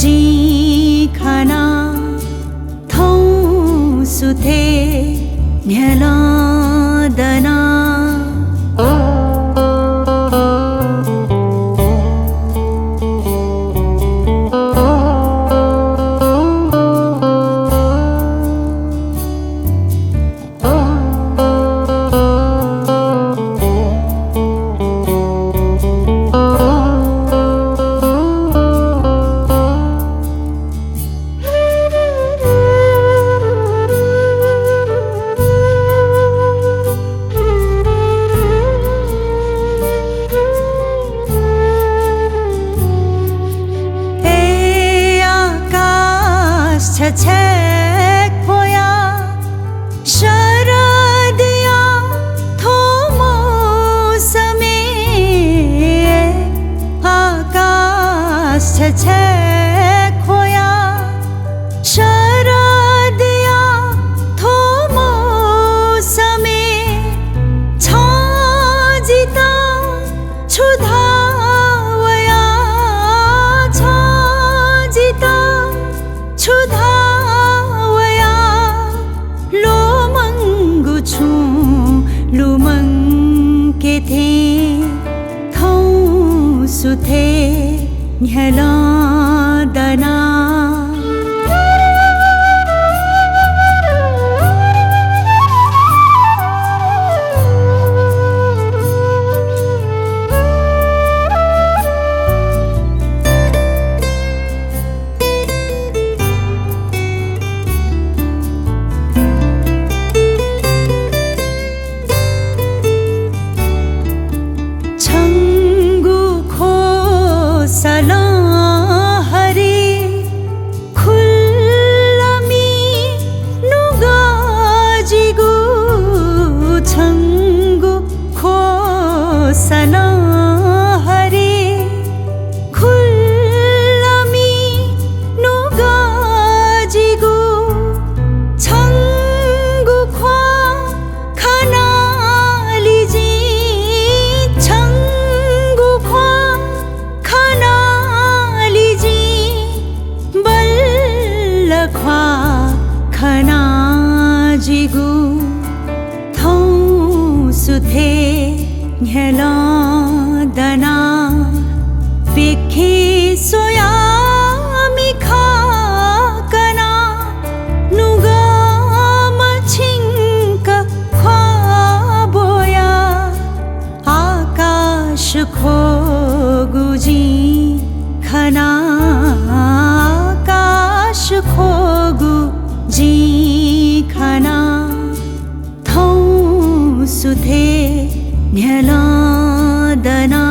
जी खाना थौ सुथे न्याला दना छछेक होया शरदिया थो मौसमे आकाश छछेक होया शरदिया थो मौसमे छाजिता छुधावया छाजिता छुधा लुमंग के थे थौ सुथे न्याला दना सला हरे खुल्लमी नुगाजिगु छंगु खो सला हरे खुल्लमी नुगाजिगु छंगु खो खाना लीजी छंगु खो ख्वा खना जिगु थौ सुथे न्याला दना पिखे सोया मिखा कना नुगा मछिंक ख्वा बोया आकाश खो गुजी खना खोगु जी खाना थौ सुथे न्याला दना